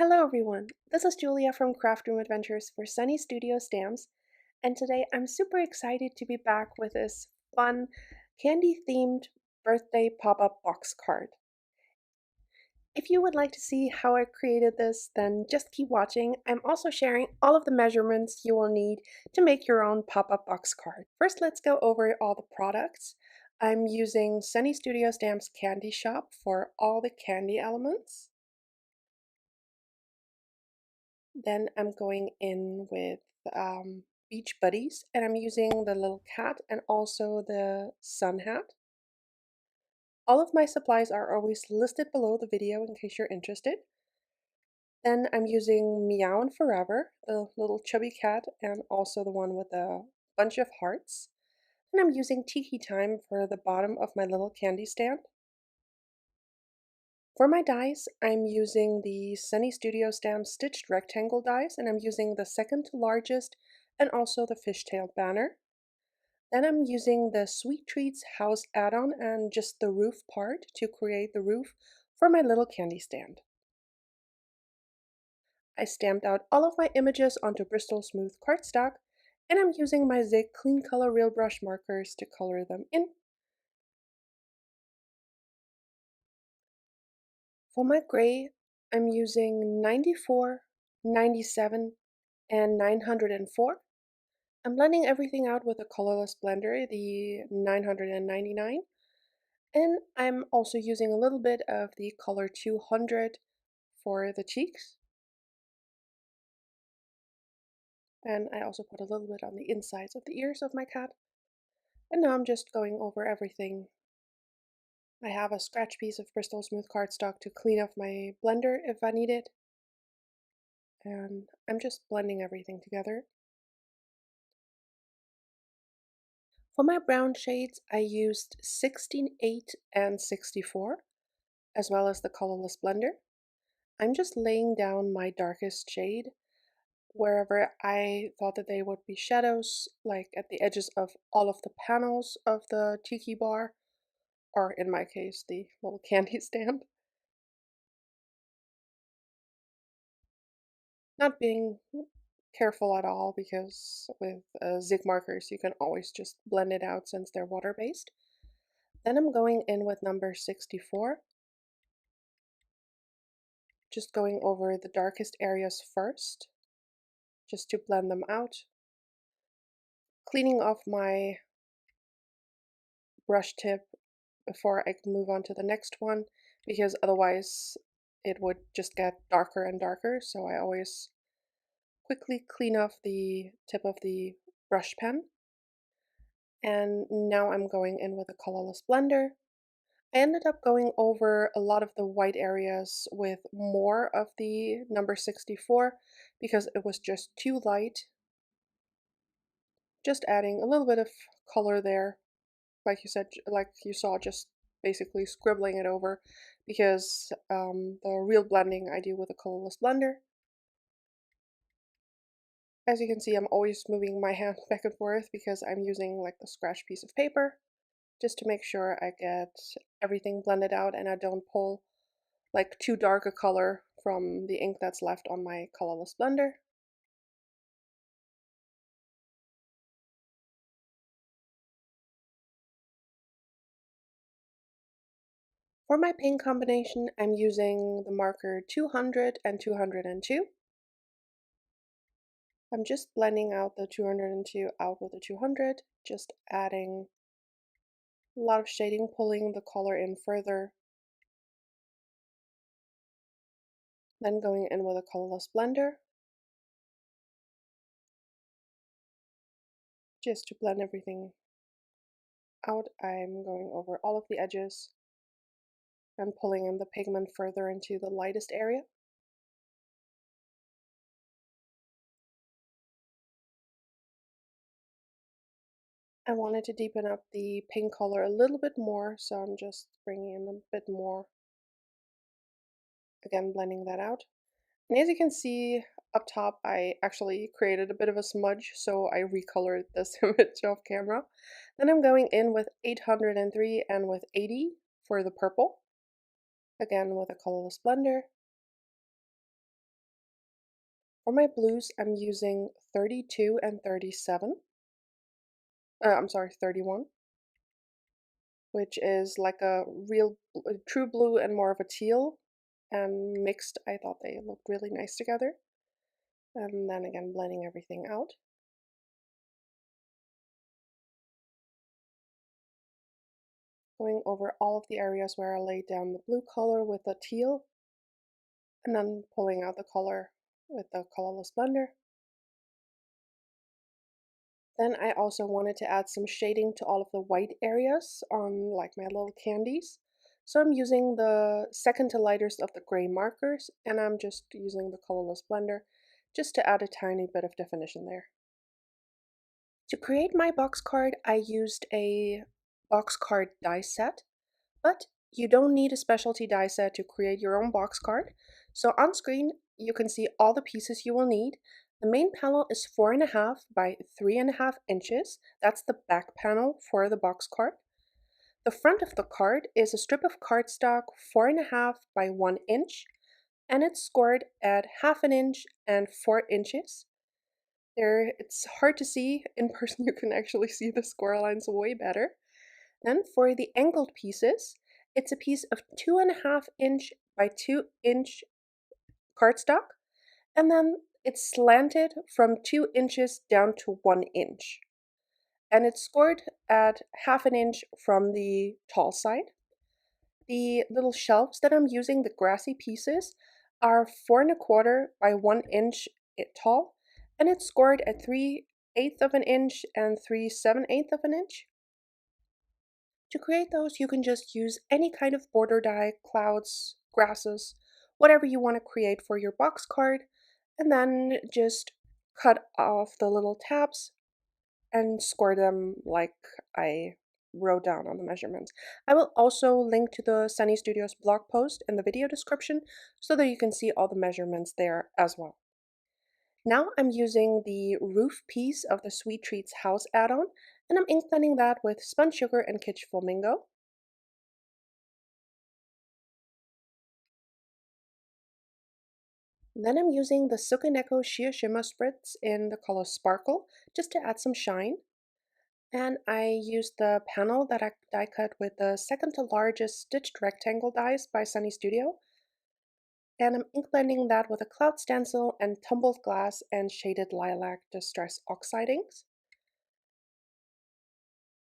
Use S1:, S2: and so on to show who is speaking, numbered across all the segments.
S1: Hello everyone, this is Julia from Craft Room Adventures for Sunny Studio Stamps, and today I'm super excited to be back with this fun candy-themed birthday pop-up box card. If you would like to see how I created this, then just keep watching. I'm also sharing all of the measurements you will need to make your own pop-up box card. First, let's go over all the products. I'm using Sunny Studio Stamps Candy Shop for all the candy elements. Then I'm going in with Beach Buddies, and I'm using the little cat and also the sun hat. All of my supplies are always listed below the video in case you're interested. Then I'm using Meowin' Forever, the little chubby cat, and also the one with a bunch of hearts. And I'm using Tiki Time for the bottom of my little candy stand. For my dies, I'm using the Sunny Studio Stamps stitched rectangle dies, and I'm using the second to largest and also the fishtail banner. Then I'm using the Sweet Treats house add-on and just the roof part to create the roof for my little candy stand. I stamped out all of my images onto Bristol Smooth cardstock, and I'm using my Zig Clean Color Real Brush markers to color them in. For my gray, I'm using 94, 97, and 904. I'm blending everything out with a colorless blender, the 999, and I'm also using a little bit of the color 200 for the cheeks. And I also put a little bit on the insides of the ears of my cat. And now I'm just going over everything. I have a scratch piece of Bristol Smooth cardstock to clean off my blender if I need it. And I'm just blending everything together. For my brown shades, I used 16:8 and 64, as well as the colorless blender. I'm just laying down my darkest shade wherever I thought that they would be shadows, like at the edges of all of the panels of the Tiki bar, or in my case, the little candy stand. Not being careful at all because with Zig markers you can always just blend it out since they're water-based. Then I'm going in with number 64, just going over the darkest areas first, just to blend them out. Cleaning off my brush tip before I can move on to the next one, because otherwise it would just get darker and darker, so I always quickly clean off the tip of the brush pen. And now I'm going in with a colorless blender. I ended up going over a lot of the white areas with more of the number 64 because it was just too light. Just adding a little bit of color there, like you said, like you saw, just basically scribbling it over because the real blending I do with a colorless blender. As you can see, I'm always moving my hand back and forth because I'm using like the scratch piece of paper just to make sure I get everything blended out and I don't pull like too dark a color from the ink that's left on my colorless blender. For my paint combination, I'm using the marker 200 and 202. I'm just blending out the 202 out with the 200, just adding a lot of shading, pulling the color in further, then going in with a colorless blender, just to blend everything out. I'm going over all of the edges and pulling in the pigment further into the lightest area. I wanted to deepen up the pink color a little bit more, so I'm just bringing in a bit more, again blending that out. And as you can see up top, I actually created a bit of a smudge, so I recolored this image off camera. Then I'm going in with 803 and with 80 for the purple, again with a colorless blender. For my blues, I'm using 32 and 37. I'm sorry, 31, which is like a true blue and more of a teal. And mixed, I thought they looked really nice together. And then again, blending everything out. Going over all of the areas where I laid down the blue color with the teal, and then pulling out the color with the colorless blender. Then I also wanted to add some shading to all of the white areas on like my little candies. So I'm using the second to lightest of the gray markers, and I'm just using the colorless blender just to add a tiny bit of definition there. To create my box card, I used a box card die set, but you don't need a specialty die set to create your own box card. So on screen, you can see all the pieces you will need. The main panel is 4.5 by 3.5 inches. That's the back panel for the box card. The front of the card is a strip of cardstock 4.5 by 1 inch, and it's scored at 1/2 inch and 4 inches. There, it's hard to see. In person, you can actually see the score lines way better. Then for the angled pieces, it's a piece of 2.5 inch by 2 inch cardstock, and then it's slanted from 2 inches down to 1 inch. And it's scored at 1/2 inch from the tall side. The little shelves that I'm using, the grassy pieces, are 4.25 by 1 inch tall, and it's scored at 3/8 of an inch and 3/7/8 of an inch. To create those, you can just use any kind of border die, clouds, grasses, whatever you want to create for your box card, and then just cut off the little tabs and score them like I wrote down on the measurements. I will also link to the Sunny Studios blog post in the video description so that you can see all the measurements there as well. Now I'm using the roof piece of the Sweet Treats House add-on, and I'm ink blending that with Spun Sugar and Kitsch Flamingo. Then I'm using the Silk & Echo Sheer Shimmer Spritz in the color Sparkle just to add some shine. And I used the panel that I die cut with the second to largest stitched rectangle dies by Sunny Studio. And I'm ink blending that with a cloud stencil and tumbled glass and shaded lilac distress oxidings.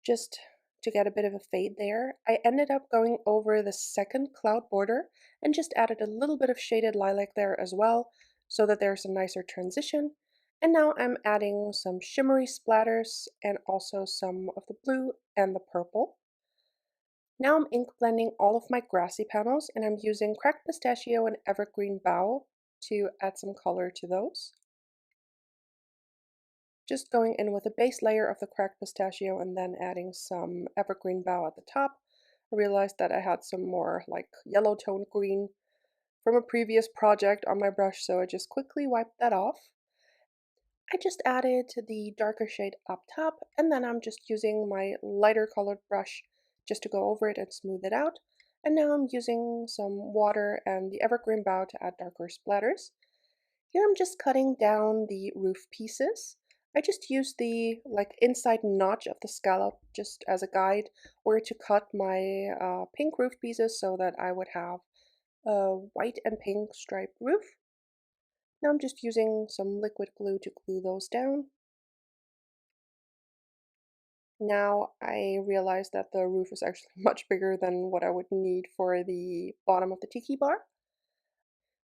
S1: Just to get a bit of a fade there, I ended up going over the second cloud border and just added a little bit of shaded lilac there as well so that there's a nicer transition. And now I'm adding some shimmery splatters and also some of the blue and the purple. Now I'm ink blending all of my grassy panels, and I'm using cracked pistachio and evergreen bough to add some color to those. Just going in with a base layer of the cracked pistachio and then adding some evergreen bough at the top. I realized that I had some more like yellow toned green from a previous project on my brush, so I just quickly wiped that off. I just added the darker shade up top, and then I'm just using my lighter colored brush just to go over it and smooth it out. And now I'm using some water and the evergreen bough to add darker splatters. Here I'm just cutting down the roof pieces. I just used the inside notch of the scallop just as a guide where to cut my pink roof pieces so that I would have a white and pink striped roof. Now I'm just using some liquid glue to glue those down. Now I realize that the roof is actually much bigger than what I would need for the bottom of the tiki bar.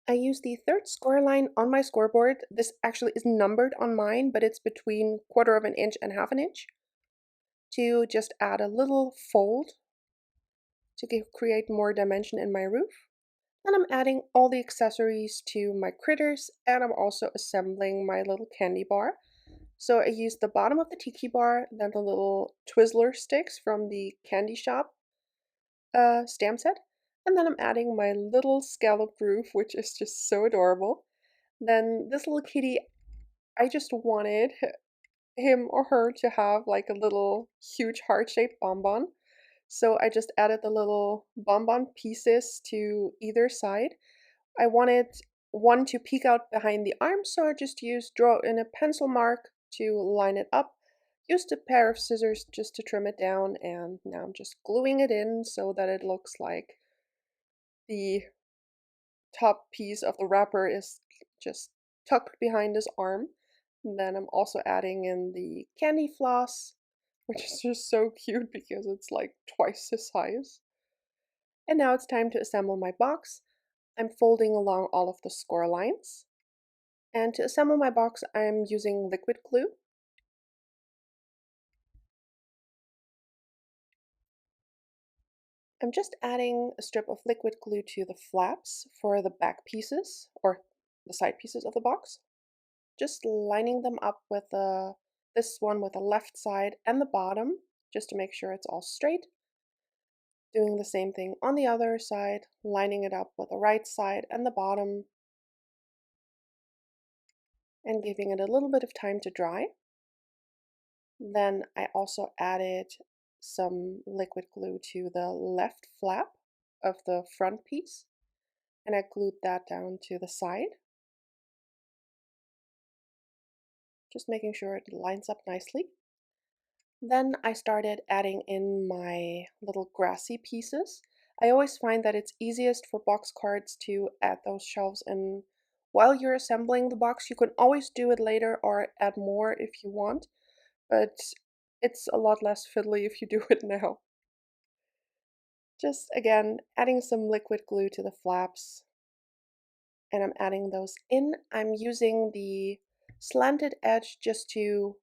S1: I use the third score line on my scoreboard. This actually is numbered on mine, but it's between 1/4 of an inch and 1/2 inch to just add a little fold to create more dimension in my roof. And I'm adding all the accessories to my critters, and I'm also assembling my little candy bar. So I used the bottom of the tiki bar, then the little Twizzler sticks from the candy shop stamp set, and then I'm adding my little scalloped roof, which is just so adorable. Then this little kitty, I just wanted him or her to have like a little huge heart-shaped bonbon. So I just added the little bonbon pieces to either side. I wanted one to peek out behind the arm, so I just draw in a pencil mark to line it up. Used a pair of scissors just to trim it down, and now I'm just gluing it in so that it looks like the top piece of the wrapper is just tucked behind his arm. And then I'm also adding in the candy floss, which is just so cute because it's like twice his size. And now it's time to assemble my box. I'm folding along all of the score lines. And to assemble my box, I'm using liquid glue. I'm just adding a strip of liquid glue to the flaps for the back pieces, or the side pieces of the box. Just lining them up with this one with the left side and the bottom, just to make sure it's all straight. Doing the same thing on the other side, lining it up with the right side and the bottom, and giving it a little bit of time to dry. Then I also added some liquid glue to the left flap of the front piece, and I glued that down to the side, just making sure it lines up nicely. Then I started adding in my little grassy pieces. I always find that it's easiest for box cards to add those shelves in while you're assembling the box. You can always do it later or add more if you want, but it's a lot less fiddly if you do it now. Just again, adding some liquid glue to the flaps, and I'm adding those in. I'm using the slanted edge just to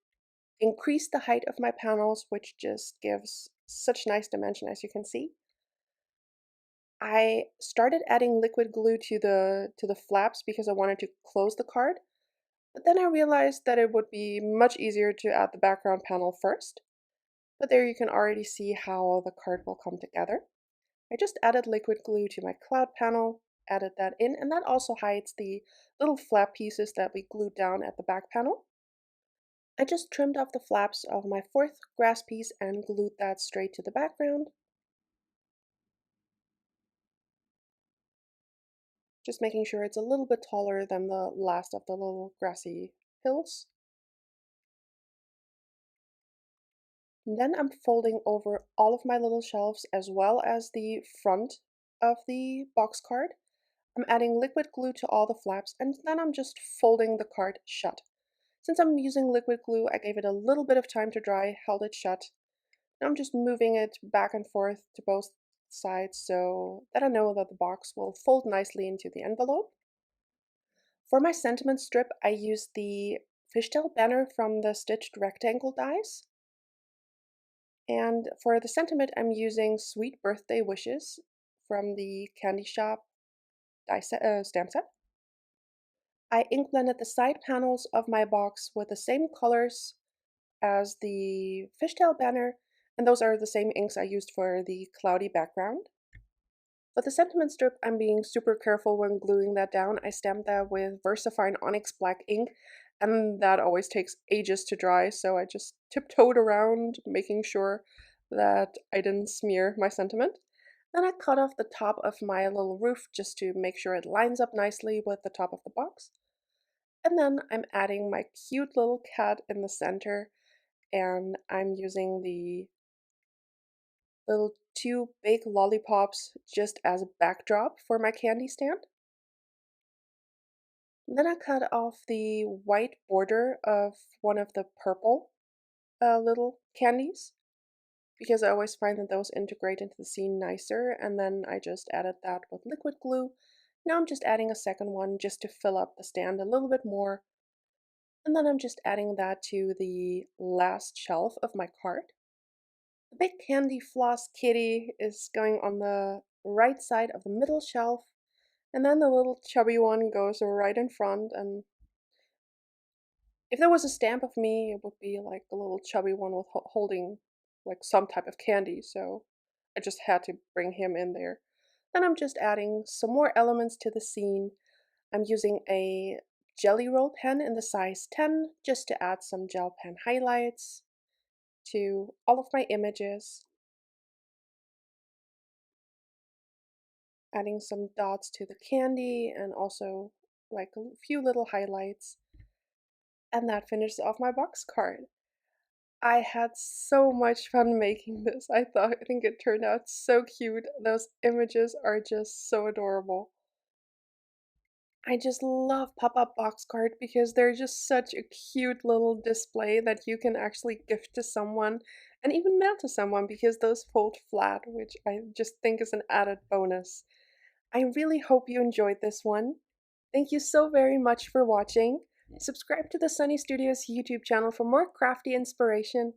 S1: increase the height of my panels, which just gives such nice dimension, as you can see. I started adding liquid glue to the flaps because I wanted to close the card, but then I realized that it would be much easier to add the background panel first. But there you can already see how the card will come together. I just added liquid glue to my cloud panel, added that in, and that also hides the little flap pieces that we glued down at the back panel. I just trimmed off the flaps of my fourth grass piece and glued that straight to the background, just making sure it's a little bit taller than the last of the little grassy hills. And then I'm folding over all of my little shelves as well as the front of the box card. I'm adding liquid glue to all the flaps, and then I'm just folding the card shut. Since I'm using liquid glue, I gave it a little bit of time to dry, held it shut. Now I'm just moving it back and forth to both sides so that I know that the box will fold nicely into the envelope. For my sentiment strip, I used the fishtail banner from the stitched rectangle dies. And for the sentiment, I'm using Sweet Birthday Wishes from the Candy Shop stamp set. I ink blended the side panels of my box with the same colors as the fishtail banner, and those are the same inks I used for the cloudy background. But the sentiment strip, I'm being super careful when gluing that down. I stamped that with VersaFine Onyx Black ink, and that always takes ages to dry, so I just tiptoed around, making sure that I didn't smear my sentiment. Then I cut off the top of my little roof just to make sure it lines up nicely with the top of the box. And then I'm adding my cute little cat in the center, and I'm using the little two big lollipops just as a backdrop for my candy stand. And then I cut off the white border of one of the purple little candies because I always find that those integrate into the scene nicer, and then I just added that with liquid glue. Now I'm just adding a second one just to fill up the stand a little bit more, and then I'm just adding that to the last shelf of my cart. The big candy floss kitty is going on the right side of the middle shelf, and then the little chubby one goes right in front. And if there was a stamp of me, it would be like the little chubby one with holding like some type of candy, so I just had to bring him in there. Then I'm just adding some more elements to the scene. I'm using a jelly roll pen in the size 10 just to add some gel pen highlights to all of my images, adding some dots to the candy and also like a few little highlights. And that finishes off my box card. I had so much fun making this. I think it turned out so cute. Those images are just so adorable. I just love pop-up box card because they're just such a cute little display that you can actually gift to someone and even mail to someone because those fold flat, which I just think is an added bonus. I really hope you enjoyed this one. Thank you so very much for watching. Subscribe to the Sunny Studios YouTube channel for more crafty inspiration,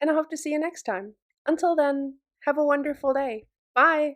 S1: and I hope to see you next time. Until then, have a wonderful day. Bye!